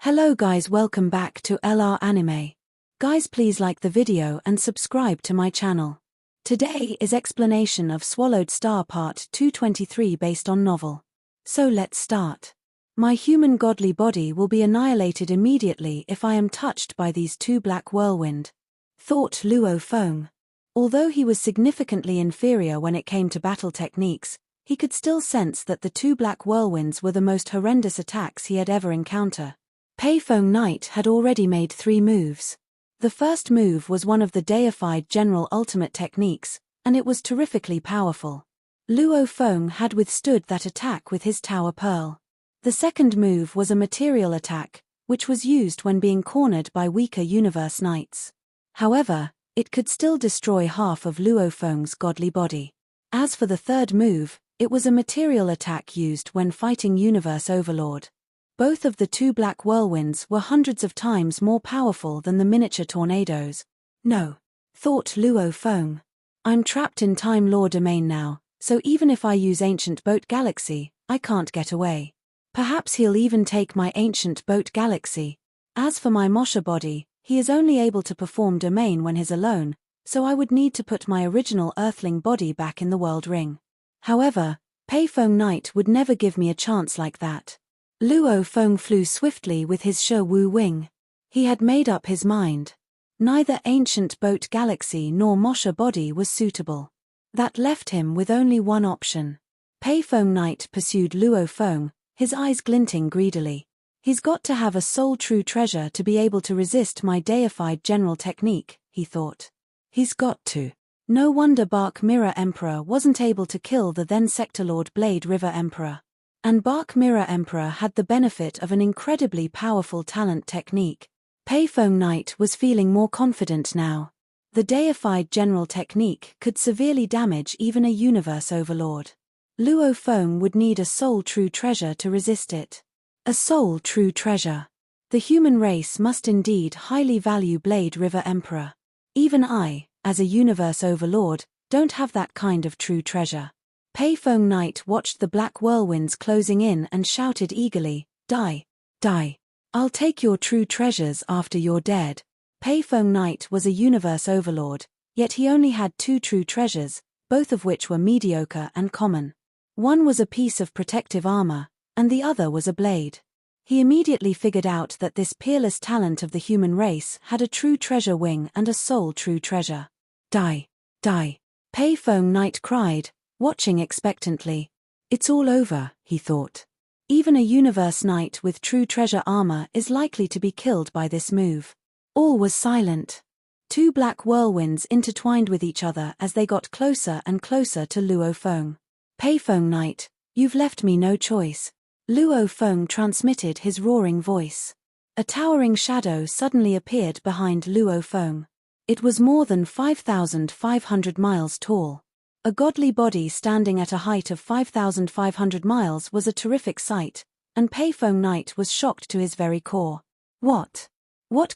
Hello guys, welcome back to LR Anime. Guys, please like the video and subscribe to my channel. Today is explanation of Swallowed Star Part 223 based on novel. So let's start. My human godly body will be annihilated immediately if I am touched by these two black whirlwind, thought Luo Feng. Although he was significantly inferior when it came to battle techniques, he could still sense that the two black whirlwinds were the most horrendous attacks he had ever encountered. Payong Knight had already made 3 moves. The first move was one of the deified general ultimate techniques, and it was terrifically powerful. Luo Feng had withstood that attack with his Tower Pearl. The second move was a material attack, which was used when being cornered by weaker universe knights. However, it could still destroy half of Luo Feng's godly body. As for the third move, it was a material attack used when fighting Universe Overlord. Both of the two black whirlwinds were hundreds of times more powerful than the miniature tornadoes. No, thought Luo Feng. I'm trapped in Time Law domain now, so even if I use Ancient Boat Galaxy, I can't get away. Perhaps he'll even take my Ancient Boat Galaxy. As for my Mosha body, he is only able to perform domain when he's alone, so I would need to put my original Earthling body back in the World Ring. However, Payong Knight would never give me a chance like that. Luo Feng flew swiftly with his Shi Wu wing. He had made up his mind. Neither Ancient Boat Galaxy nor Mosha body was suitable. That left him with only one option. Payong Knight pursued Luo Feng, his eyes glinting greedily. He's got to have a soul true treasure to be able to resist my deified general technique, he thought. He's got to. No wonder Bark Mirror Emperor wasn't able to kill the then Sectorlord Blade River Emperor. And Bark Mirror Emperor had the benefit of an incredibly powerful talent technique. Payong Knight was feeling more confident now. The deified general technique could severely damage even a universe overlord. Luo Feng would need a soul true treasure to resist it. A soul true treasure. The human race must indeed highly value Blade River Emperor. Even I, as a universe overlord, don't have that kind of true treasure. Payong Knight watched the black whirlwinds closing in and shouted eagerly, "Die! Die! I'll take your true treasures after you're dead." Payong Knight was a universe overlord, yet he only had 2 true treasures, both of which were mediocre and common. One was a piece of protective armor, and the other was a blade. He immediately figured out that this peerless talent of the human race had a true treasure wing and a soul true treasure. "Die! Die!" Payong Knight cried, watching expectantly. It's all over, he thought. Even a universe knight with true treasure armor is likely to be killed by this move. All was silent. 2 black whirlwinds intertwined with each other as they got closer and closer to Luo Feng. Payong Knight, you've left me no choice. Luo Feng transmitted his roaring voice. A towering shadow suddenly appeared behind Luo Feng. It was more than 5,500 miles tall. A godly body standing at a height of 5,500 miles was a terrific sight, and Payong Knight was shocked to his very core. What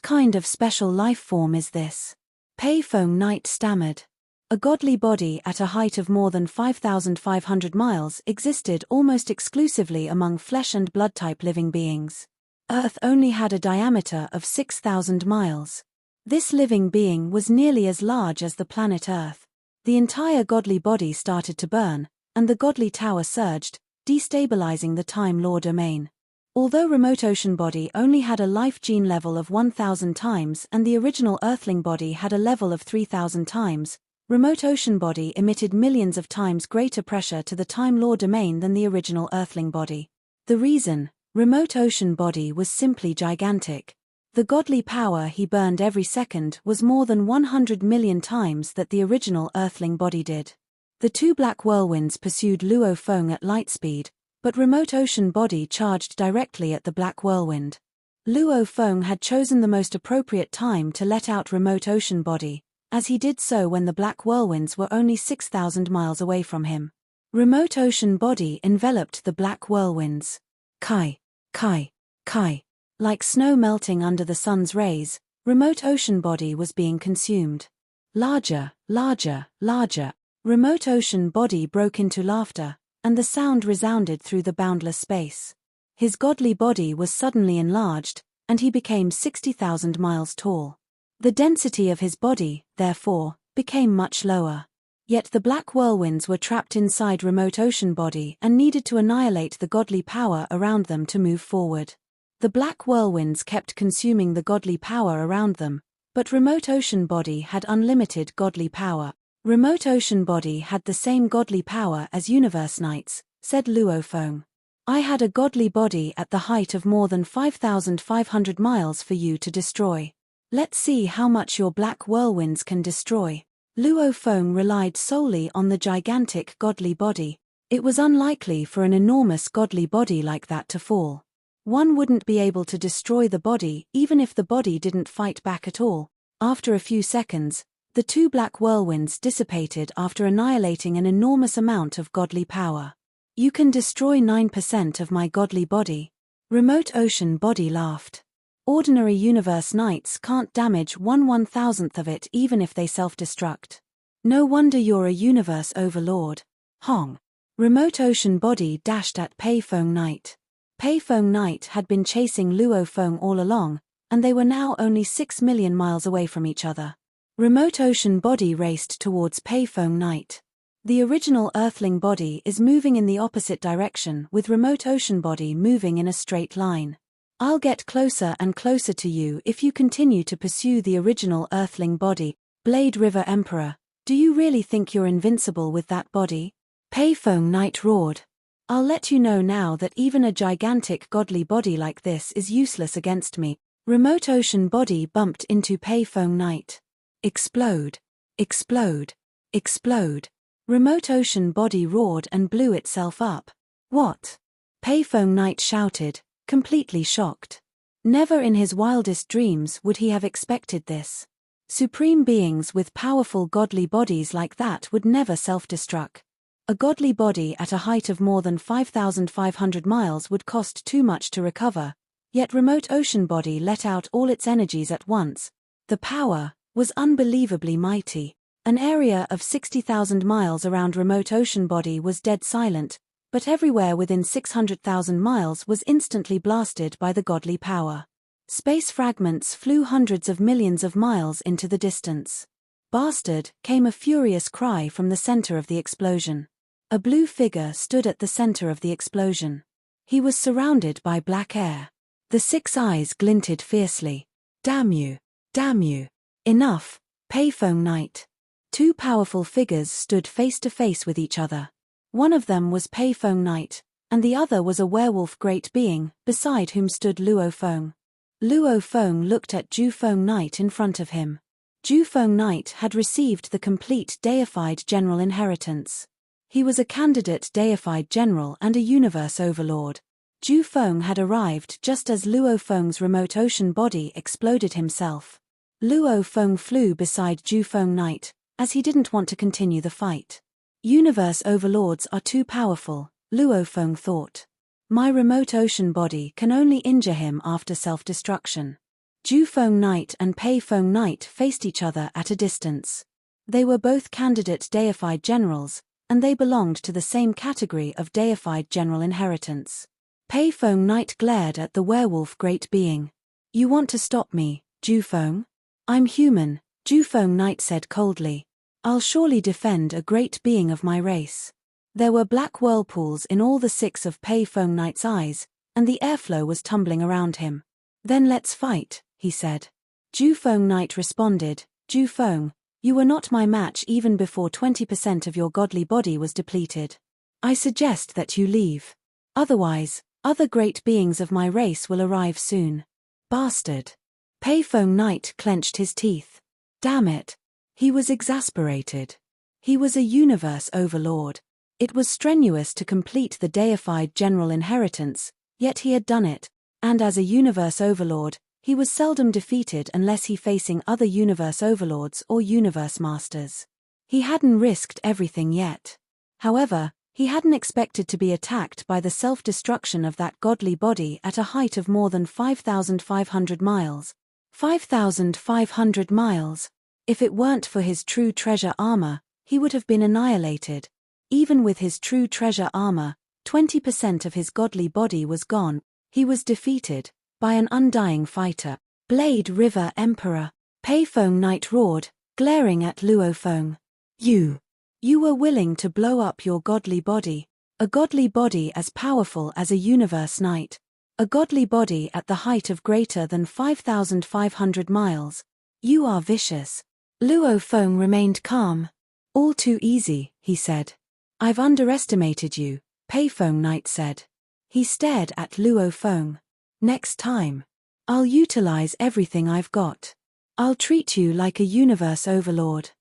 kind of special life form is this? Payong Knight stammered. A godly body at a height of more than 5,500 miles existed almost exclusively among flesh and blood type living beings. Earth only had a diameter of 6,000 miles. This living being was nearly as large as the planet Earth. The entire godly body started to burn, and the godly tower surged, destabilizing the Time Law domain. Although Remote Ocean body only had a life gene level of 1,000 times and the original Earthling body had a level of 3,000 times, Remote Ocean body emitted millions of times greater pressure to the Time Law domain than the original Earthling body. The reason, Remote Ocean body was simply gigantic. The godly power he burned every second was more than 100 million times that the original Earthling body did. The 2 black whirlwinds pursued Luo Feng at light speed, but Remote Ocean body charged directly at the black whirlwind. Luo Feng had chosen the most appropriate time to let out Remote Ocean body, as he did so when the black whirlwinds were only 6,000 miles away from him. Remote Ocean body enveloped the black whirlwinds. Kai, kai, kai. Like snow melting under the sun's rays, Remote Ocean body was being consumed. Larger, larger, larger. Remote Ocean body broke into laughter, and the sound resounded through the boundless space. His godly body was suddenly enlarged, and he became 60,000 miles tall. The density of his body, therefore, became much lower. Yet the black whirlwinds were trapped inside remote ocean body and needed to annihilate the godly power around them to move forward. The black whirlwinds kept consuming the godly power around them, but remote ocean body had unlimited godly power. Remote ocean body had the same godly power as universe knights, said Luo Feng. I had a godly body at the height of more than 5,500 miles for you to destroy. Let's see how much your black whirlwinds can destroy. Luo Feng relied solely on the gigantic godly body. It was unlikely for an enormous godly body like that to fall. One wouldn't be able to destroy the body even if the body didn't fight back at all. After a few seconds, the two black whirlwinds dissipated after annihilating an enormous amount of godly power. You can destroy 9% of my godly body. Remote ocean body laughed. Ordinary universe knights can't damage 1/1000th of it even if they self-destruct. No wonder you're a universe overlord. Hong. Remote ocean body dashed at Payong Knight. Payong Knight had been chasing Luo Feng all along, and they were now only 6 million miles away from each other. Remote ocean body raced towards Payong Knight. The original Earthling body is moving in the opposite direction with remote ocean body moving in a straight line. I'll get closer and closer to you if you continue to pursue the original Earthling body. Blade River Emperor, do you really think you're invincible with that body? Payong Knight roared. I'll let you know now that even a gigantic godly body like this is useless against me. Remote ocean body bumped into Payong Knight. Explode. Explode. Explode. Remote ocean body roared and blew itself up. What? Payong Knight shouted, completely shocked. Never in his wildest dreams would he have expected this. Supreme beings with powerful godly bodies like that would never self-destruct. A godly body at a height of more than 5,500 miles would cost too much to recover, yet remote ocean body let out all its energies at once. The power was unbelievably mighty. An area of 60,000 miles around remote ocean body was dead silent, but everywhere within 600,000 miles was instantly blasted by the godly power. Space fragments flew hundreds of millions of miles into the distance. Bastard, came a furious cry from the center of the explosion. A blue figure stood at the center of the explosion. He was surrounded by black air. The 6 eyes glinted fiercely. Damn you! Damn you! Enough, Payong Knight. 2 powerful figures stood face to face with each other. One of them was Payong Knight, and the other was a werewolf great being, beside whom stood Luo Feng. Luo Feng looked at Payong Knight in front of him. Payong Knight had received the complete deified general inheritance. He was a candidate deified general and a universe overlord. Payong had arrived just as Luo Feng's remote ocean body exploded himself. Luo Feng flew beside Payong Knight, as he didn't want to continue the fight. Universe overlords are too powerful, Luo Feng thought. My remote ocean body can only injure him after self-destruction. Payong Knight and Payong Knight faced each other at a distance. They were both candidate deified generals, and they belonged to the same category of deified general inheritance. Payong Knight glared at the werewolf great being. You want to stop me, Payong? I'm human, Payong Knight said coldly. I'll surely defend a great being of my race. There were black whirlpools in all the 6 of Payong Knight's eyes, and the airflow was tumbling around him. Then let's fight, he said. Payong Knight responded, Payong, you were not my match even before 20% of your godly body was depleted. I suggest that you leave. Otherwise, other great beings of my race will arrive soon. Bastard. Payong Knight clenched his teeth. Damn it. He was exasperated. He was a universe overlord. It was strenuous to complete the deified general inheritance, yet he had done it, and as a universe overlord, he was seldom defeated unless he facing other universe overlords or universe masters. He hadn't risked everything yet. However, he hadn't expected to be attacked by the self-destruction of that godly body at a height of more than 5,500 miles. 5,500 miles. If it weren't for his true treasure armor, he would have been annihilated. Even with his true treasure armor, 20% of his godly body was gone. He was defeated, by an undying fighter. Blade River Emperor. Payong Knight roared, glaring at Luo Feng. You were willing to blow up your godly body. A godly body as powerful as a universe knight. A godly body at the height of greater than 5,500 miles. You are vicious. Luo Feng remained calm. All too easy, he said. I've underestimated you, Payong Knight said. He stared at Luo Feng. Next time, I'll utilize everything I've got. I'll treat you like a universe overlord.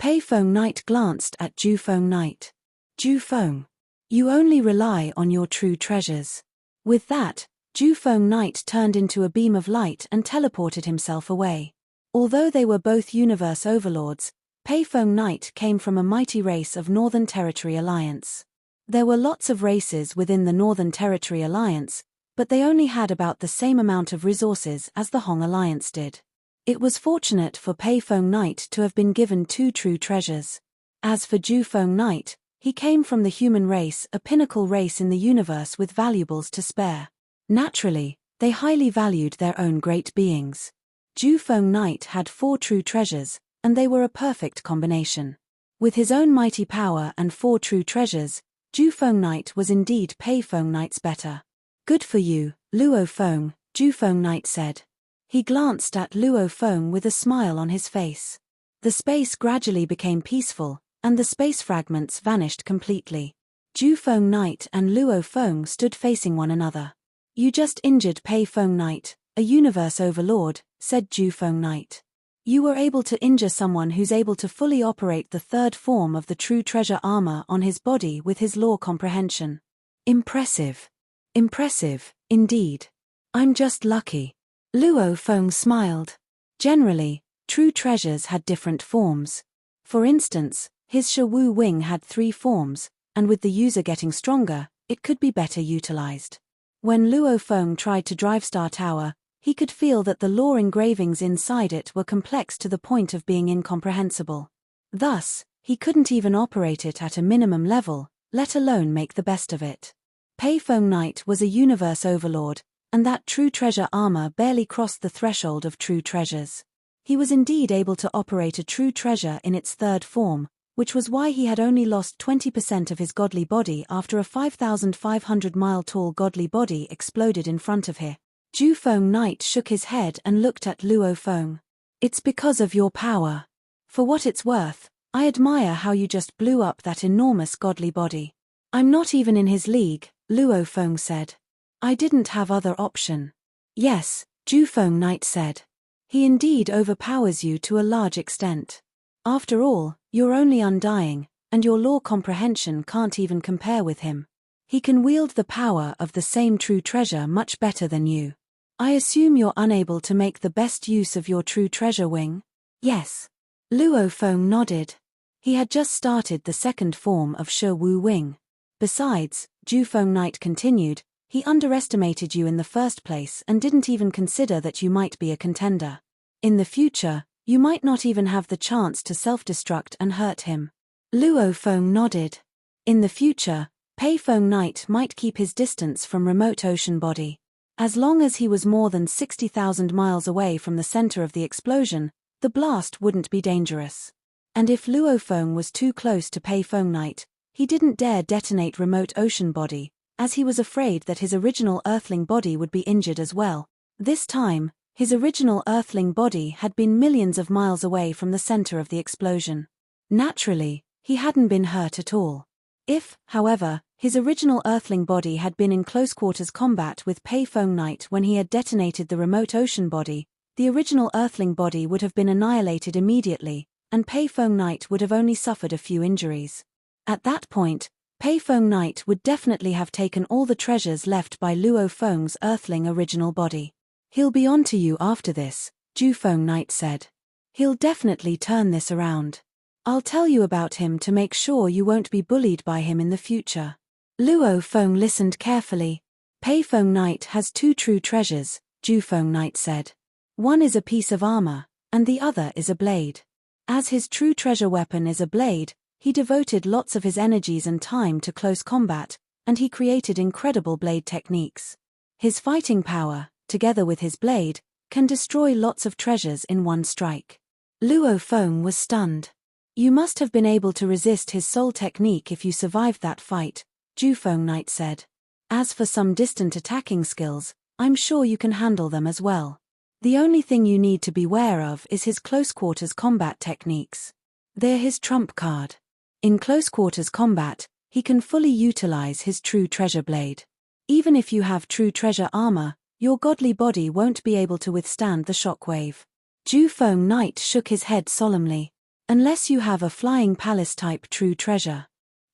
Payong Knight glanced at Payong Knight. Payong, you only rely on your true treasures. With that, Payong Knight turned into a beam of light and teleported himself away. Although they were both universe overlords, Payong Knight came from a mighty race of Northern Territory Alliance. There were lots of races within the Northern Territory Alliance, but they only had about the same amount of resources as the Hong Alliance did. It was fortunate for Payong Knight to have been given two true treasures. As for Payong Knight, he came from the human race, a pinnacle race in the universe with valuables to spare. Naturally, they highly valued their own great beings. Payong Knight had 4 true treasures, and they were a perfect combination. With his own mighty power and 4 true treasures, Payong Knight was indeed Payong Knight's better. Good for you, Luo Feng, Payong Knight said. He glanced at Luo Feng with a smile on his face. The space gradually became peaceful, and the space fragments vanished completely. Payong Knight and Luo Feng stood facing one another. You just injured Payong Knight, a universe overlord, said Payong Knight. You were able to injure someone who's able to fully operate the third form of the true treasure armor on his body with his law comprehension. Impressive. Impressive, indeed. I'm just lucky. Luo Feng smiled. Generally, true treasures had different forms. For instance, his Shi Wu Wing had 3 forms, and with the user getting stronger, it could be better utilized. When Luo Feng tried to drive Star Tower, he could feel that the lore engravings inside it were complex to the point of being incomprehensible. Thus, he couldn't even operate it at a minimum level, let alone make the best of it. Payong Knight was a universe overlord, and that true treasure armor barely crossed the threshold of true treasures. He was indeed able to operate a true treasure in its third form, which was why he had only lost 20% of his godly body after a 5,500-mile-tall godly body exploded in front of him. Payong Knight shook his head and looked at Luo Feng. It's because of your power. For what it's worth, I admire how you just blew up that enormous godly body. I'm not even in his league, Luo Feng said. I didn't have other option. Yes, Payong Knight said. He indeed overpowers you to a large extent. After all, you're only undying, and your law comprehension can't even compare with him. He can wield the power of the same true treasure much better than you. I assume you're unable to make the best use of your true treasure wing? Yes. Luo Feng nodded. He had just started the second form of Shi Wu Wing. Besides, Payong Knight continued, he underestimated you in the first place and didn't even consider that you might be a contender. In the future, you might not even have the chance to self-destruct and hurt him. Luo Feng nodded. In the future, Payong Knight might keep his distance from remote ocean body. As long as he was more than 60,000 miles away from the center of the explosion, the blast wouldn't be dangerous. And if Luo Feng was too close to Payong Knight, he didn't dare detonate remote ocean body, as he was afraid that his original Earthling body would be injured as well. This time, his original Earthling body had been millions of miles away from the center of the explosion. Naturally, he hadn't been hurt at all. If, however, his original Earthling body had been in close-quarters combat with Payong Knight when he had detonated the remote ocean body, the original Earthling body would have been annihilated immediately, and Payong Knight would have only suffered a few injuries. At that point, Payong Knight would definitely have taken all the treasures left by Luo Feng's Earthling original body. He'll be on to you after this, Payong Knight said. He'll definitely turn this around. I'll tell you about him to make sure you won't be bullied by him in the future. Luo Feng listened carefully. Payong Knight has 2 true treasures, Payong Knight said. One is a piece of armor, and the other is a blade. As his true treasure weapon is a blade, he devoted lots of his energies and time to close combat, and he created incredible blade techniques. His fighting power, together with his blade, can destroy lots of treasures in one strike. Luo Feng was stunned. You must have been able to resist his soul technique if you survived that fight, Payong Knight said. As for some distant attacking skills, I'm sure you can handle them as well. The only thing you need to be ware of is his close-quarters combat techniques. They're his trump card. In close-quarters combat, he can fully utilize his true treasure blade. Even if you have true treasure armor, your godly body won't be able to withstand the shockwave. Payong Knight shook his head solemnly. Unless you have a flying palace-type true treasure.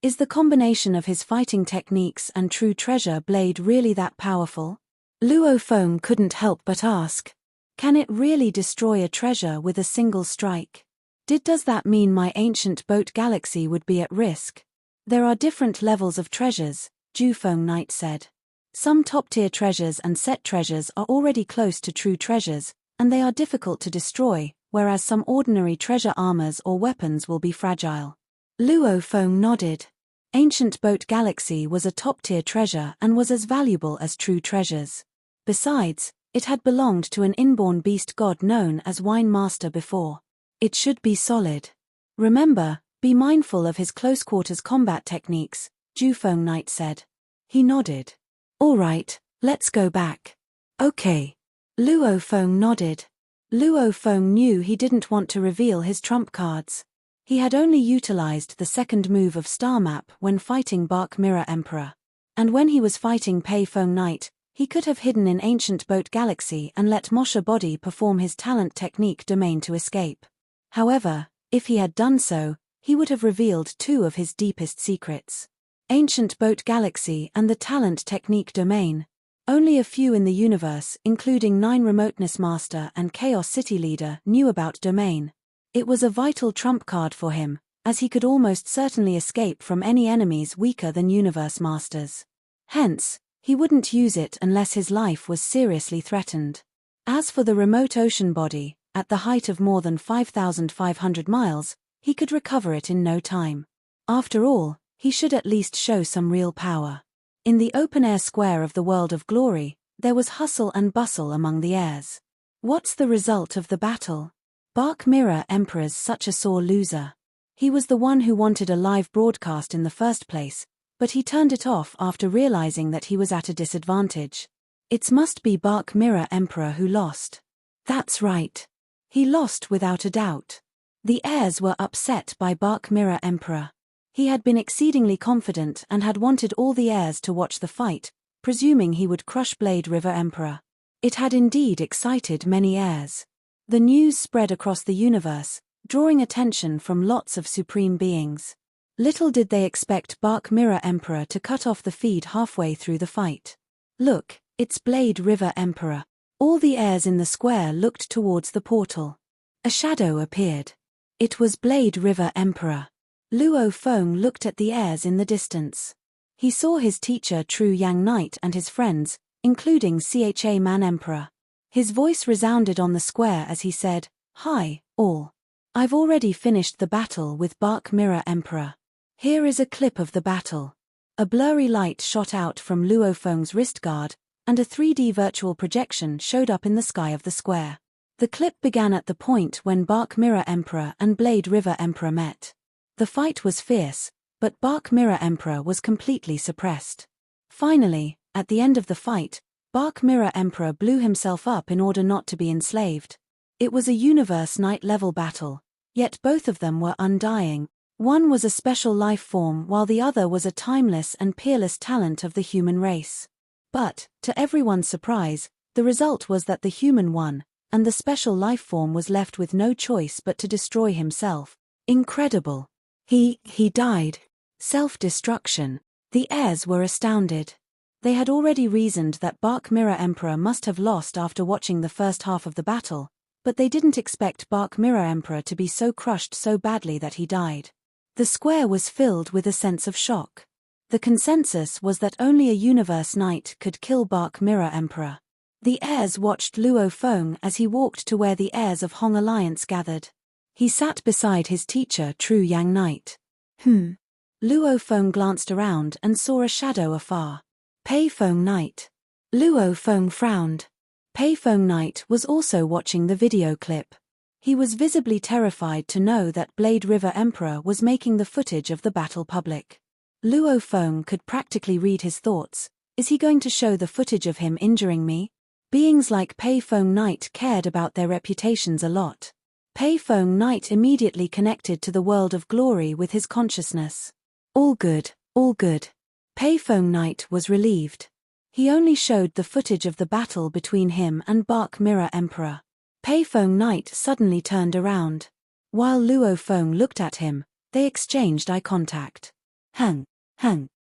Is the combination of his fighting techniques and true treasure blade really that powerful? Luo Feng couldn't help but ask. Can it really destroy a treasure with a single strike? Does that mean my ancient boat galaxy would be at risk? There are different levels of treasures, Payong Knight said. Some top-tier treasures and set treasures are already close to true treasures, and they are difficult to destroy, whereas some ordinary treasure armors or weapons will be fragile. Luo Feng nodded. Ancient Boat Galaxy was a top-tier treasure and was as valuable as true treasures. Besides, it had belonged to an inborn beast god known as Wine Master before. It should be solid. Remember, be mindful of his close-quarters combat techniques, Payong Knight said. He nodded. All right, let's go back. Okay. Luo Feng nodded. Luo Feng knew he didn't want to reveal his trump cards. He had only utilized the second move of Star Map when fighting Bark Mirror Emperor. And when he was fighting Payong Knight, he could have hidden in Ancient Boat Galaxy and let Mosha Body perform his talent technique domain to escape. However, if he had done so, he would have revealed two of his deepest secrets. Ancient Boat Galaxy and the talent technique domain. Only a few in the universe, including 9 Remoteness Master and Chaos City Leader, knew about domain. It was a vital trump card for him, as he could almost certainly escape from any enemies weaker than Universe Masters. Hence, he wouldn't use it unless his life was seriously threatened. As for the remote ocean body, at the height of more than 5,500 miles, he could recover it in no time. After all, he should at least show some real power. In the open-air square of the World of Glory, there was hustle and bustle among the heirs. What's the result of the battle? Bark Mirror Emperor's such a sore loser. He was the one who wanted a live broadcast in the first place, but he turned it off after realizing that he was at a disadvantage. It must be Bark Mirror Emperor who lost. That's right. He lost without a doubt. The heirs were upset by Bark Mirror Emperor. He had been exceedingly confident and had wanted all the heirs to watch the fight, presuming he would crush Blade River Emperor. It had indeed excited many heirs. The news spread across the universe, drawing attention from lots of supreme beings. Little did they expect Bark Mirror Emperor to cut off the feed halfway through the fight. Look, it's Blade River Emperor. All the heirs in the square looked towards the portal. A shadow appeared. It was Blade River Emperor. Luo Feng looked at the heirs in the distance. He saw his teacher True Yang Knight and his friends, including Cha Man Emperor. His voice resounded on the square as he said, "Hi, all. I've already finished the battle with Bark Mirror Emperor. Here is a clip of the battle." A blurry light shot out from Luo Feng's wrist guard, and a 3D virtual projection showed up in the sky of the square. The clip began at the point when Bark Mirror Emperor and Blade River Emperor met. The fight was fierce, but Bark Mirror Emperor was completely suppressed. Finally, at the end of the fight, Bark Mirror Emperor blew himself up in order not to be enslaved. It was a Universe Knight-level battle, yet both of them were undying. One was a special life form while the other was a timeless and peerless talent of the human race. But, to everyone's surprise, the result was that the human won, and the special life form was left with no choice but to destroy himself. Incredible. He died. Self-destruction. The heirs were astounded. They had already reasoned that Bark Mirror Emperor must have lost after watching the first half of the battle, but they didn't expect Bark Mirror Emperor to be so crushed so badly that he died. The square was filled with a sense of shock. The consensus was that only a Universe Knight could kill Bark Mirror Emperor. The heirs watched Luo Feng as he walked to where the heirs of Hong Alliance gathered. He sat beside his teacher True Yang Knight. Luo Feng glanced around and saw a shadow afar. Payong Knight. Luo Feng frowned. Payong Knight was also watching the video clip. He was visibly terrified to know that Blade River Emperor was making the footage of the battle public. Luo Feng could practically read his thoughts. Is he going to show the footage of him injuring me? Beings like Payong Knight cared about their reputations a lot. Payong Knight immediately connected to the world of glory with his consciousness. All good, all good. Payong Knight was relieved. He only showed the footage of the battle between him and Bark Mirror Emperor. Payong Knight suddenly turned around. While Luo Feng looked at him, they exchanged eye contact. Hang.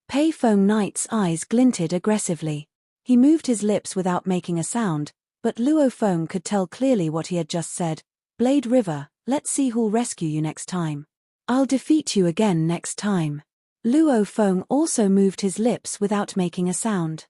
Payong Knight's eyes glinted aggressively. He moved his lips without making a sound, but Luo Feng could tell clearly what he had just said. Blade River, let's see who'll rescue you next time. I'll defeat you again next time. Luo Feng also moved his lips without making a sound.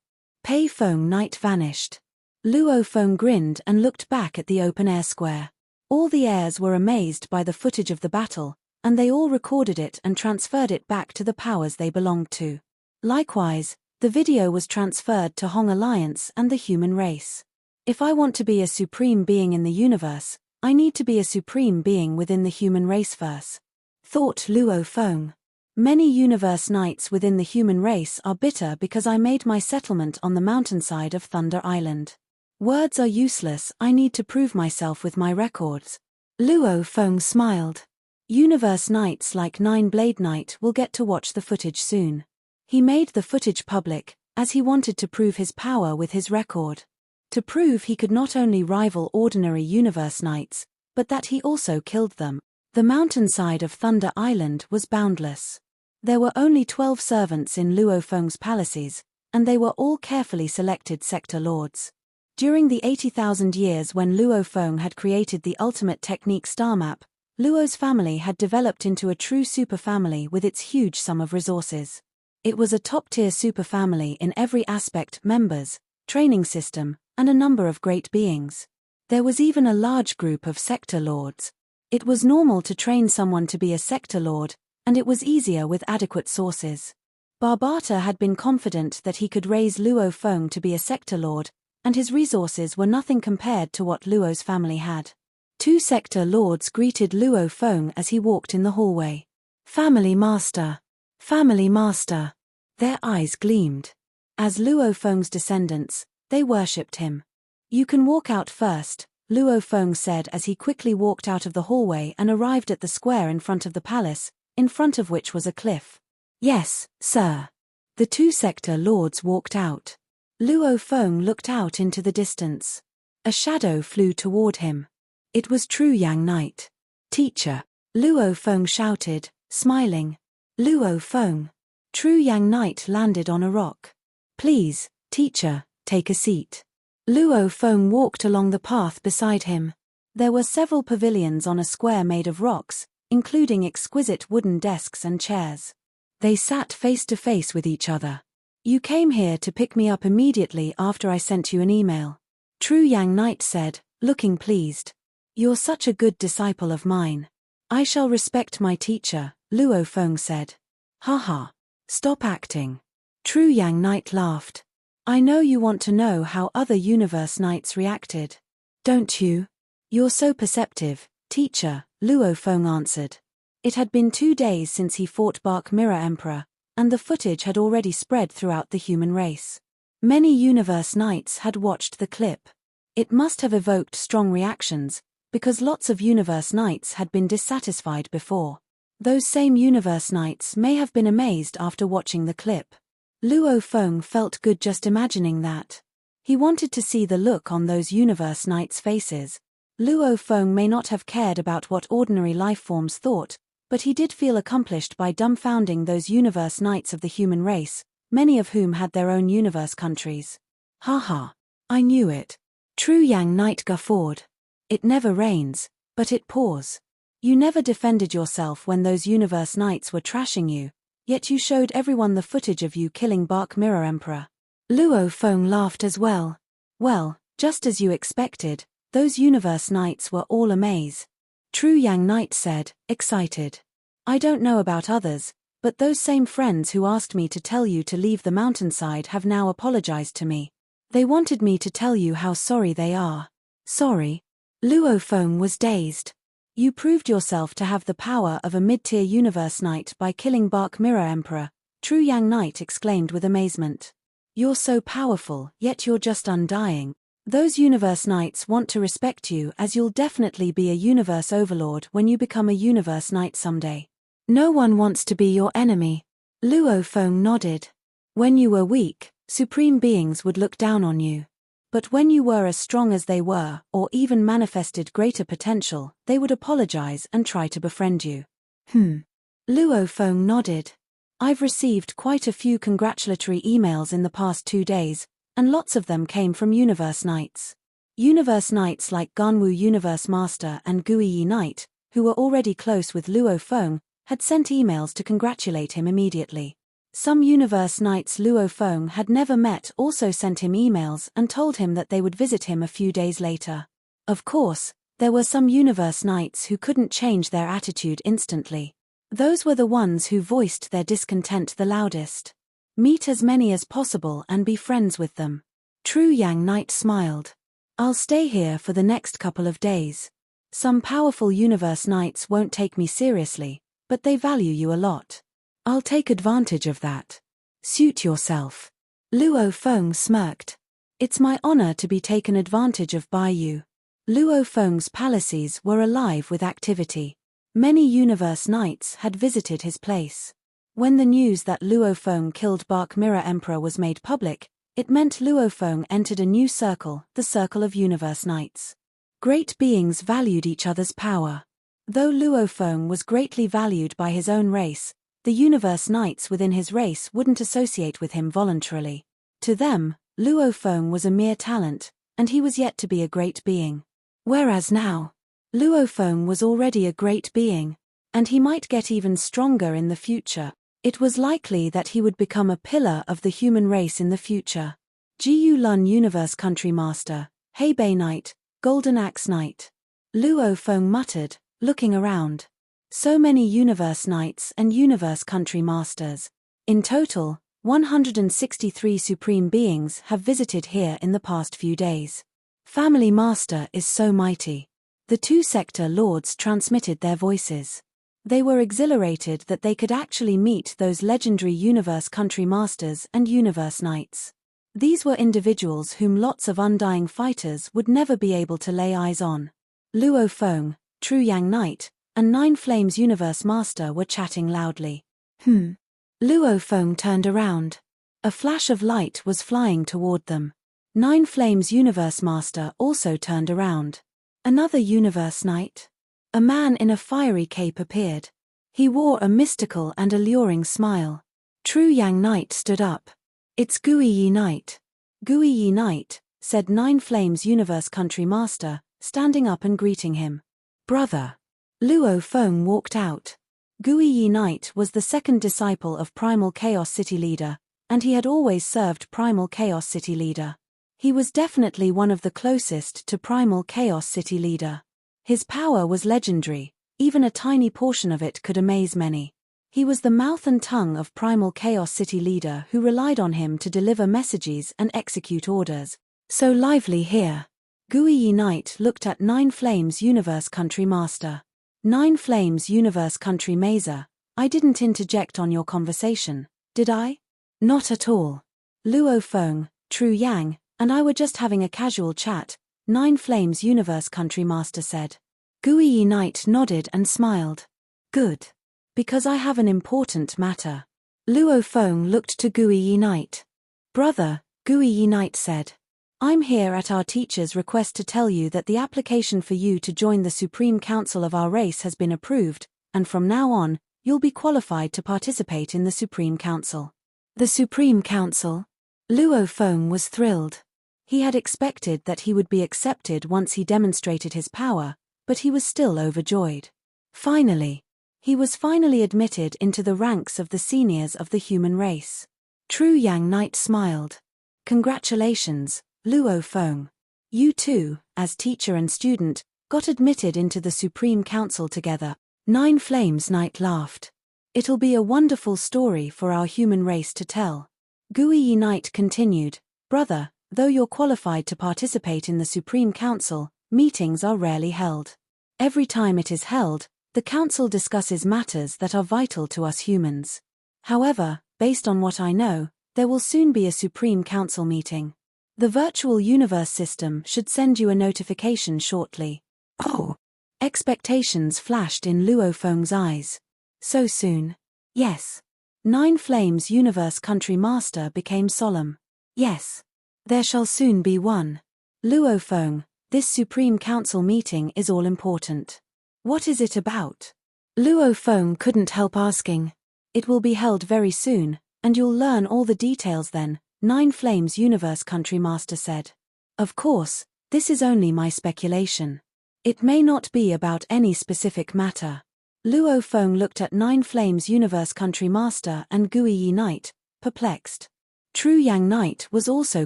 Payong Knight vanished. Luo Feng grinned and looked back at the open-air square. All the heirs were amazed by the footage of the battle, and they all recorded it and transferred it back to the powers they belonged to. Likewise, the video was transferred to Hong Alliance and the human race. If I want to be a supreme being in the universe, I need to be a supreme being within the human race first, thought Luo Feng. Many universe knights within the human race are bitter because I made my settlement on the mountainside of Thunder Island. Words are useless, I need to prove myself with my records. Luo Feng smiled. Universe knights like Nine Blade Knight will get to watch the footage soon. He made the footage public, as he wanted to prove his power with his record. To prove he could not only rival ordinary universe knights, but that he also killed them. The mountainside of Thunder Island was boundless. There were only 12 servants in Luo Feng's palaces, and they were all carefully selected sector lords. During the 80,000 years when Luo Feng had created the ultimate technique star map, Luo's family had developed into a true superfamily with its huge sum of resources. It was a top-tier superfamily in every aspect: members, training system, and a number of great beings. There was even a large group of sector lords. It was normal to train someone to be a sector lord, and it was easier with adequate sources. Barbata had been confident that he could raise Luo Feng to be a sector lord, and his resources were nothing compared to what Luo's family had. 2 sector lords greeted Luo Feng as he walked in the hallway. Family Master. Family Master. Their eyes gleamed. As Luo Feng's descendants, they worshipped him. You can walk out first, Luo Feng said as he quickly walked out of the hallway and arrived at the square in front of the palace, in front of which was a cliff. Yes, sir. The 2 sector lords walked out. Luo Feng looked out into the distance. A shadow flew toward him. It was True Yang Knight. Teacher. Luo Feng shouted, smiling. Luo Feng. True Yang Knight landed on a rock. Please, teacher, take a seat. Luo Feng walked along the path beside him. There were several pavilions on a square made of rocks, including exquisite wooden desks and chairs. They sat face to face with each other. You came here to pick me up immediately after I sent you an email. True Yang Knight said, looking pleased. You're such a good disciple of mine. I shall respect my teacher, Luo Feng said. Haha. Stop acting. True Yang Knight laughed. I know you want to know how other universe knights reacted. Don't you? You're so perceptive, teacher, Luo Feng answered. It had been 2 days since he fought Bark Mirror Emperor, and the footage had already spread throughout the human race. Many universe knights had watched the clip. It must have evoked strong reactions, because lots of universe knights had been dissatisfied before. Those same universe knights may have been amazed after watching the clip. Luo Feng felt good just imagining that. He wanted to see the look on those universe knights' faces. Luo Feng may not have cared about what ordinary life forms thought, but he did feel accomplished by dumbfounding those universe knights of the human race, many of whom had their own universe countries. Haha. I knew it. True Yang Knight guffawed. It never rains, but it pours. You never defended yourself when those universe knights were trashing you, yet you showed everyone the footage of you killing Bark Mirror Emperor. Luo Feng laughed as well. Well, just as you expected, those universe knights were all amaze. True Yang Knight said, excited. I don't know about others, but those same friends who asked me to tell you to leave the mountainside have now apologized to me. They wanted me to tell you how sorry they are. Sorry? Luo Feng was dazed. You proved yourself to have the power of a mid-tier universe knight by killing Bark Mirror Emperor, True Yang Knight exclaimed with amazement. You're so powerful, yet you're just undying. Those universe knights want to respect you as you'll definitely be a universe overlord when you become a universe knight someday. No one wants to be your enemy. Luo Feng nodded. When you were weak, supreme beings would look down on you. But when you were as strong as they were, or even manifested greater potential, they would apologize and try to befriend you. Luo Feng nodded. I've received quite a few congratulatory emails in the past 2 days, and lots of them came from Universe Knights. Universe Knights like Ganwu Universe Master and Guiyi Knight, who were already close with Luo Feng, had sent emails to congratulate him immediately. Some Universe Knights Luo Feng had never met also sent him emails and told him that they would visit him a few days later. Of course, there were some Universe Knights who couldn't change their attitude instantly. Those were the ones who voiced their discontent the loudest. Meet as many as possible and be friends with them. True Yang Knight smiled. I'll stay here for the next couple of days. Some powerful Universe Knights won't take me seriously, but they value you a lot. I'll take advantage of that. Suit yourself. Luo Feng smirked. It's my honor to be taken advantage of by you. Luo Feng's palaces were alive with activity. Many Universe Knights had visited his place. When the news that Luo Feng killed Bark Mirror Emperor was made public, it meant Luo Feng entered a new circle, the Circle of Universe Knights. Great beings valued each other's power. Though Luo Feng was greatly valued by his own race, the Universe Knights within his race wouldn't associate with him voluntarily. To them, Luo Feng was a mere talent, and he was yet to be a great being. Whereas now, Luo Feng was already a great being, and he might get even stronger in the future. It was likely that he would become a pillar of the human race in the future. Jiyu Lun Universe Country Master, Hebei Knight, Golden Axe Knight. Luo Feng muttered, looking around. So many Universe Knights and Universe Country Masters. In total, 163 Supreme Beings have visited here in the past few days. Family Master is so mighty. The 2 sector lords transmitted their voices. They were exhilarated that they could actually meet those legendary Universe Country Masters and Universe Knights. These were individuals whom lots of undying fighters would never be able to lay eyes on. Luo Feng, True Yang Knight, and Nine Flames Universe Master were chatting loudly. Luo Feng turned around. A flash of light was flying toward them. Nine Flames Universe Master also turned around. Another Universe Knight? A man in a fiery cape appeared. He wore a mystical and alluring smile. True Yang Knight stood up. It's Guiyi Knight. Guiyi Knight, said Nine Flames Universe Country Master, standing up and greeting him. Brother. Luo Feng walked out. Guiyi Knight was the second disciple of Primal Chaos City Leader, and he had always served Primal Chaos City Leader. He was definitely one of the closest to Primal Chaos City Leader. His power was legendary, even a tiny portion of it could amaze many. He was the mouth and tongue of Primal Chaos City Leader who relied on him to deliver messages and execute orders. So lively here. Guiyi Knight looked at Nine Flames Universe Country Master. Nine Flames Universe Country Mazer, I didn't interject on your conversation, did I? Not at all. Luo Feng, True Yang, and I were just having a casual chat, Nine Flames Universe Country Master said. Guiyi Knight nodded and smiled. Good. Because I have an important matter. Luo Feng looked to Guiyi Knight. Brother, Guiyi Knight said. I'm here at our teacher's request to tell you that the application for you to join the Supreme Council of our race has been approved, and from now on, you'll be qualified to participate in the Supreme Council. The Supreme Council? Luo Feng was thrilled. He had expected that he would be accepted once he demonstrated his power, but he was still overjoyed. Finally. He was finally admitted into the ranks of the seniors of the human race. True Yang Knight smiled. Congratulations, Luo Feng. You too, as teacher and student, got admitted into the Supreme Council together. Nine Flames Knight laughed. It'll be a wonderful story for our human race to tell. Guiyi Knight continued, Brother, Though you're qualified to participate in the Supreme Council, meetings are rarely held. Every time it is held, the Council discusses matters that are vital to us humans. However, based on what I know, there will soon be a Supreme Council meeting. The virtual universe system should send you a notification shortly. Oh! Expectations flashed in Luo Feng's eyes. So soon? Yes. Nine Flames Universe Country Master became solemn. Yes. There shall soon be one. Luo Feng, this Supreme Council meeting is all important. What is it about? Luo Feng couldn't help asking. It will be held very soon, and you'll learn all the details then, Nine Flames Universe Country Master said. Of course, this is only my speculation. It may not be about any specific matter. Luo Feng looked at Nine Flames Universe Country Master and Payong Knight, perplexed. Payong Knight was also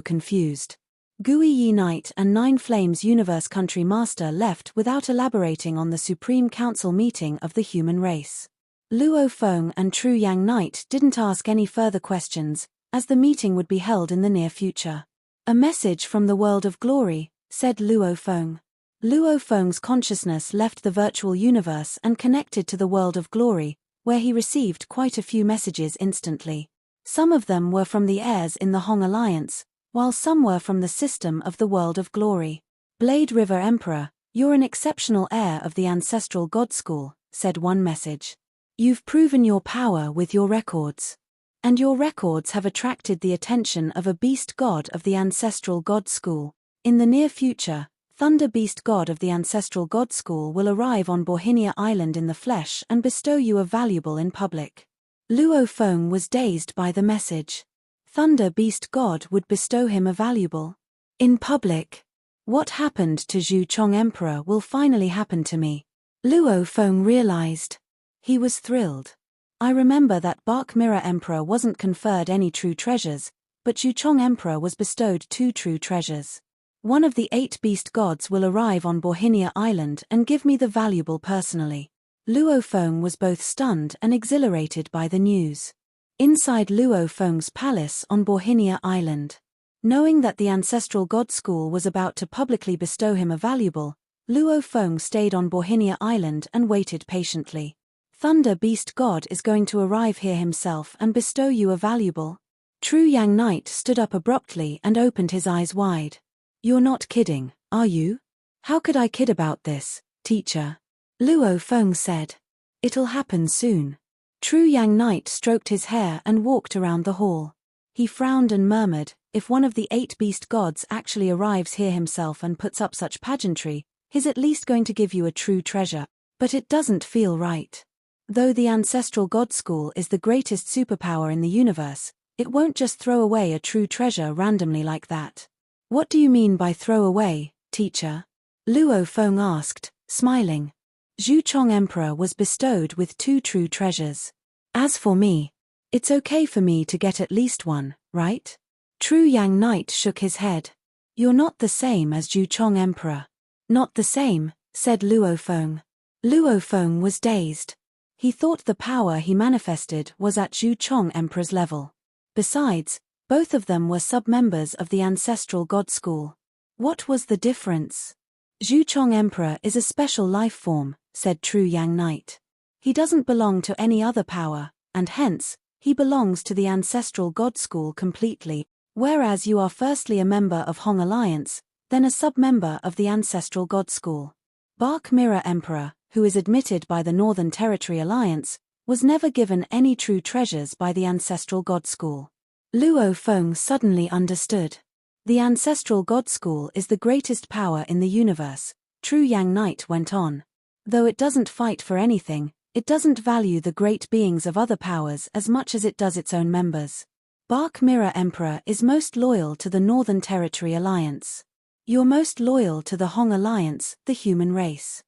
confused. Payong Knight and Nine Flames Universe Country Master left without elaborating on the Supreme Council meeting of the human race. Luo Feng and Payong Knight didn't ask any further questions, as the meeting would be held in the near future. A message from the world of glory, said Luo Feng. Luo Feng's consciousness left the virtual universe and connected to the world of glory, where he received quite a few messages instantly. Some of them were from the heirs in the Hong Alliance, while some were from the system of the world of glory. Blade River Emperor, you're an exceptional heir of the ancestral god school, said one message. You've proven your power with your records. And your records have attracted the attention of a beast god of the ancestral god school. In the near future, Thunder Beast God of the Ancestral God School will arrive on Bohinia Island in the flesh and bestow you a valuable in public. Luo Feng was dazed by the message. Thunder Beast God would bestow him a valuable in public. What happened to Zhu Chong Emperor will finally happen to me. Luo Feng realized. He was thrilled. I remember that Bark Mirror Emperor wasn't conferred any true treasures, but Zhu Chong Emperor was bestowed 2 true treasures. One of the 8 beast gods will arrive on Bohinia Island and give me the valuable personally. Luo Feng was both stunned and exhilarated by the news. Inside Luo Feng's palace on Bohinia Island. Knowing that the Ancestral God School was about to publicly bestow him a valuable, Luo Feng stayed on Bohinia Island and waited patiently. Thunder Beast God is going to arrive here himself and bestow you a valuable. Payong Knight stood up abruptly and opened his eyes wide. You're not kidding, are you? How could I kid about this, teacher? Luo Feng said. It'll happen soon. Payong Knight stroked his hair and walked around the hall. He frowned and murmured, if one of the 8 beast gods actually arrives here himself and puts up such pageantry, he's at least going to give you a true treasure. But it doesn't feel right. Though the Ancestral God School is the greatest superpower in the universe, it won't just throw away a true treasure randomly like that. What do you mean by throw away, teacher? Luo Feng asked, smiling. Zhu Chong Emperor was bestowed with 2 true treasures. As for me, it's okay for me to get at least one, right? Payong Knight shook his head. You're not the same as Zhu Chong Emperor. Not the same, said Luo Feng. Luo Feng was dazed. He thought the power he manifested was at Zhu Chong Emperor's level. Besides, both of them were sub-members of the Ancestral God School. What was the difference? Zhu Chong Emperor is a special life form, said Payong Knight. He doesn't belong to any other power, and hence, he belongs to the Ancestral God School completely, whereas you are firstly a member of Hong Alliance, then a sub-member of the Ancestral God School. Bark Mirror Emperor, who is admitted by the Northern Territory Alliance, was never given any true treasures by the Ancestral God School. Luo Feng suddenly understood. The Ancestral God School is the greatest power in the universe, Payong Knight went on. Though it doesn't fight for anything, it doesn't value the great beings of other powers as much as it does its own members. Bark Mirror Emperor is most loyal to the Northern Territory Alliance. You're most loyal to the Hong Alliance, the human race.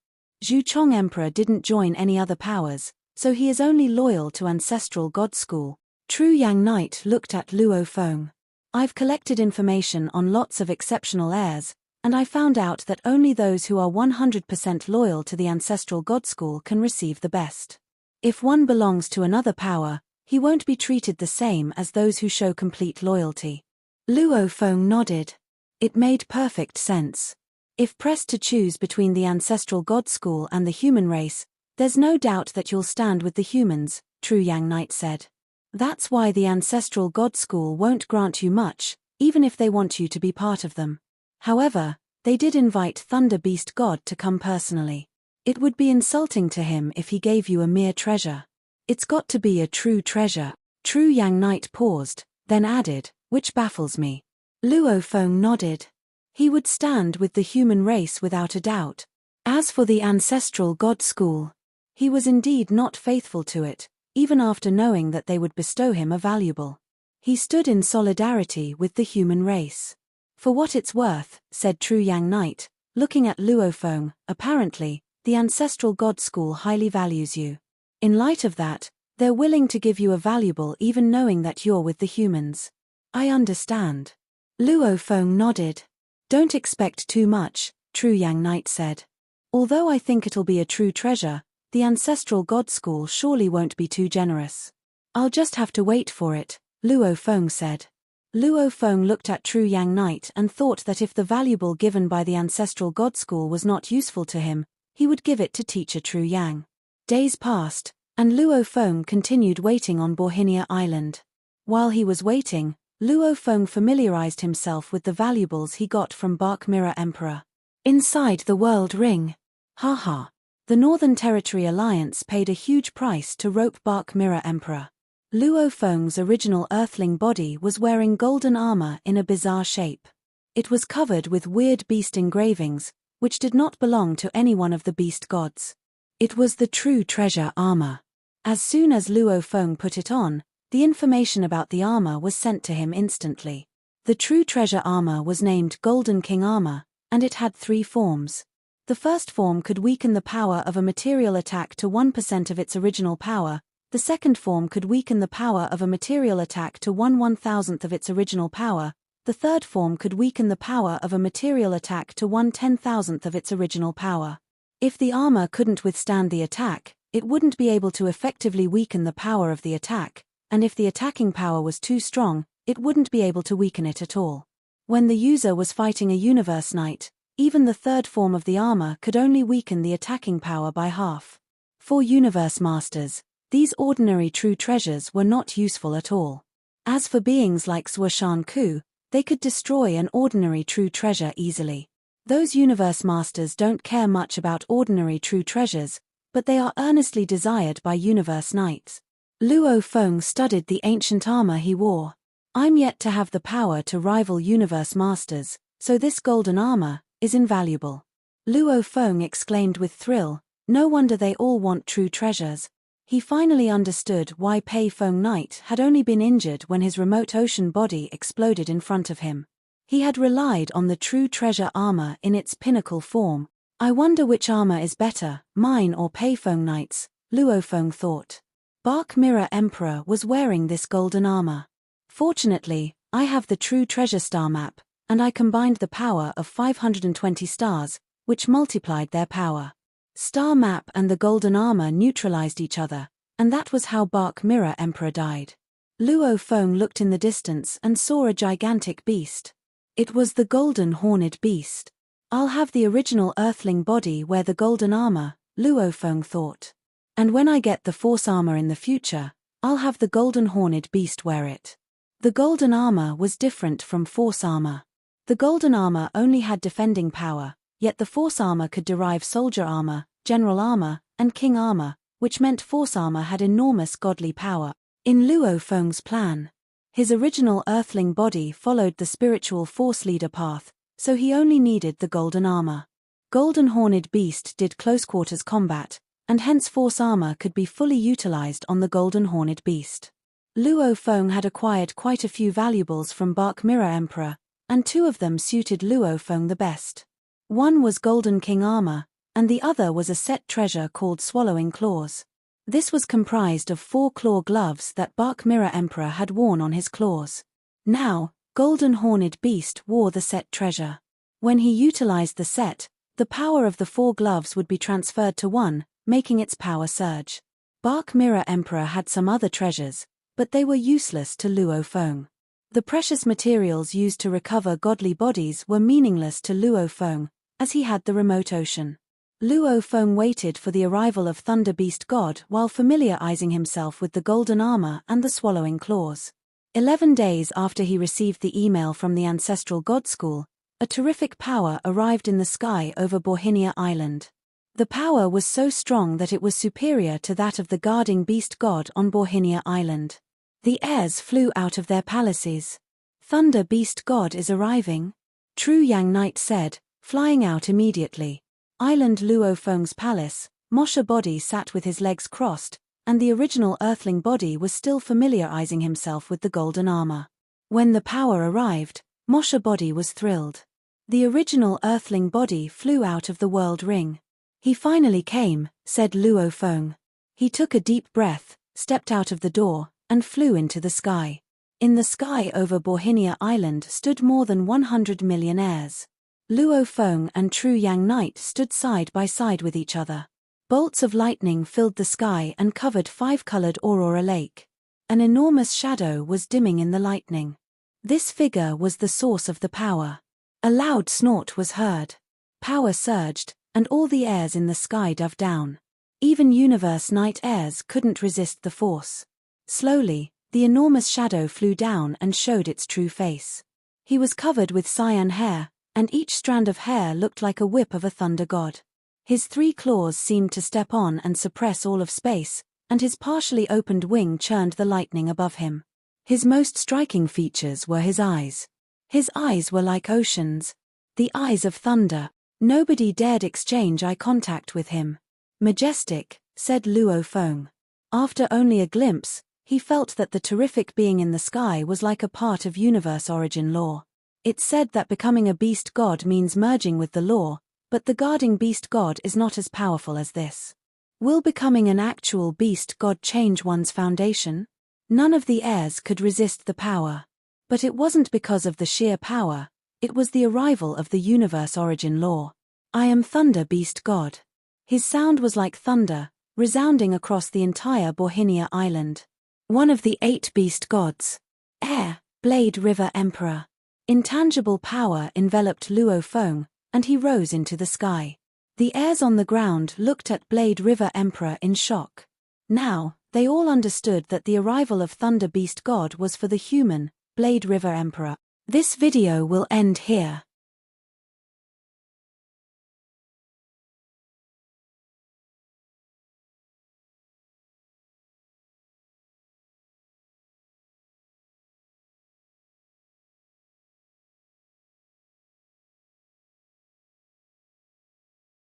Zhu Chong Emperor didn't join any other powers, so he is only loyal to Ancestral God School. Payong Knight looked at Luo Feng. I've collected information on lots of exceptional heirs, and I found out that only those who are 100% loyal to the Ancestral God School can receive the best. If one belongs to another power, he won't be treated the same as those who show complete loyalty. Luo Feng nodded. It made perfect sense. If pressed to choose between the ancestral god school and the human race, there's no doubt that you'll stand with the humans, Payong Knight said. That's why the ancestral god school won't grant you much, even if they want you to be part of them. However, they did invite Thunder Beast God to come personally. It would be insulting to him if he gave you a mere treasure. It's got to be a true treasure. Payong Knight paused, then added, which baffles me. Luo Feng nodded. He would stand with the human race without a doubt. As for the ancestral god school, he was indeed not faithful to it, even after knowing that they would bestow him a valuable. He stood in solidarity with the human race. For what it's worth, said Payong Knight, looking at Luo Feng, apparently, the ancestral god school highly values you. In light of that, they're willing to give you a valuable even knowing that you're with the humans. I understand. Luo Feng nodded. Don't expect too much, Payong Knight said. Although I think it'll be a true treasure, the ancestral god school surely won't be too generous. I'll just have to wait for it, Luo Feng said. Luo Feng looked at Payong Knight and thought that if the valuable given by the ancestral god school was not useful to him, he would give it to teacher Payong. Days passed, and Luo Feng continued waiting on Borhinia Island. While he was waiting, Luo Feng familiarized himself with the valuables he got from Bark Mirror Emperor. Inside the world ring. Haha. The Northern Territory Alliance paid a huge price to rope Bark Mirror Emperor. Luo Feng's original Earthling body was wearing golden armor in a bizarre shape. It was covered with weird beast engravings, which did not belong to any one of the beast gods. It was the true treasure armor. As soon as Luo Feng put it on, the information about the armor was sent to him instantly. The true treasure armor was named Golden King Armor, and it had 3 forms. The first form could weaken the power of a material attack to 1% of its original power, the second form could weaken the power of a material attack to 1/1000th of its original power, the third form could weaken the power of a material attack to 1/10,000th of its original power. If the armor couldn't withstand the attack, it wouldn't be able to effectively weaken the power of the attack, and if the attacking power was too strong, it wouldn't be able to weaken it at all. When the user was fighting a Universe Knight, even the third form of the armor could only weaken the attacking power by half. For Universe Masters, these ordinary true treasures were not useful at all. As for beings like Zuoshan Ku, they could destroy an ordinary true treasure easily. Those Universe Masters don't care much about ordinary true treasures, but they are earnestly desired by Universe Knights. Luo Feng studied the ancient armor he wore. I'm yet to have the power to rival Universe Masters, so this golden armor is invaluable. Luo Feng exclaimed with thrill, no wonder they all want true treasures. He finally understood why Payong Knight had only been injured when his remote ocean body exploded in front of him. He had relied on the true treasure armor in its pinnacle form. I wonder which armor is better, mine or Payong Knight's, Luo Feng thought. Bark Mirror Emperor was wearing this golden armor. Fortunately, I have the true treasure star map, and I combined the power of 520 stars, which multiplied their power. Star map and the golden armor neutralized each other, and that was how Bark Mirror Emperor died. Luo Feng looked in the distance and saw a gigantic beast. It was the golden horned beast. I'll have the original Earthling body wear the golden armor, Luo Feng thought. And when I get the Force armor in the future, I'll have the golden horned beast wear it. The golden armor was different from Force armor. The golden armor only had defending power, yet the Force armor could derive soldier armor, general armor, and king armor, which meant Force armor had enormous godly power. In Luo Feng's plan, his original Earthling body followed the spiritual Force leader path, so he only needed the golden armor. Golden Horned Beast did close-quarters combat, and hence Force armor could be fully utilized on the Golden Horned Beast. Luo Feng had acquired quite a few valuables from Bark Mirror Emperor, and 2 of them suited Luo Feng the best. One was Golden King armor, and the other was a set treasure called Swallowing Claws. This was comprised of 4 claw gloves that Bark Mirror Emperor had worn on his claws. Now, Golden Horned Beast wore the set treasure. When he utilized the set, the power of the 4 gloves would be transferred to 1, making its power surge. Bark Mirror Emperor had some other treasures, but they were useless to Luo Feng. The precious materials used to recover godly bodies were meaningless to Luo Feng, as he had the remote ocean. Luo Feng waited for the arrival of Thunder Beast God while familiarizing himself with the golden armor and the swallowing claws. 11 days after he received the email from the ancestral god school, a terrific power arrived in the sky over Borhinia Island. The power was so strong that it was superior to that of the guarding beast god on Borhinia Island. The heirs flew out of their palaces. "Thunder Beast God is arriving," True Yang Knight said, flying out immediately. Island Luo Feng's palace, Moshe Body sat with his legs crossed, and the original Earthling Body was still familiarizing himself with the golden armor. When the power arrived, Moshe Body was thrilled. The original Earthling Body flew out of the world ring. "He finally came," said Luo Feng. He took a deep breath, stepped out of the door, and flew into the sky. In the sky over Borhinia Island stood more than 100 million heirs. Luo Feng and True Yang Knight stood side by side with each other. Bolts of lightning filled the sky and covered 5-colored Aurora Lake. An enormous shadow was dimming in the lightning. This figure was the source of the power. A loud snort was heard. Power surged, and all the heirs in the sky dove down. Even Universe Knight heirs couldn't resist the force. Slowly, the enormous shadow flew down and showed its true face. He was covered with cyan hair, and each strand of hair looked like a whip of a thunder god. His 3 claws seemed to step on and suppress all of space, and his partially opened wing churned the lightning above him. His most striking features were his eyes. His eyes were like oceans. The eyes of thunder. Nobody dared exchange eye contact with him. "Majestic," said Luo Feng. After only a glimpse, he felt that the terrific being in the sky was like a part of universe origin lore. It's said that becoming a beast god means merging with the law, but the guarding beast god is not as powerful as this. Will becoming an actual beast god change one's foundation? None of the heirs could resist the power. But it wasn't because of the sheer power, it was the arrival of the universe origin law. "I am Thunder Beast God." His sound was like thunder, resounding across the entire Borhinia Island. One of the 8 beast gods. Air, Blade River Emperor. Intangible power enveloped Luo Feng, and he rose into the sky. The heirs on the ground looked at Blade River Emperor in shock. Now, they all understood that the arrival of Thunder Beast God was for the human, Blade River Emperor. This video will end here.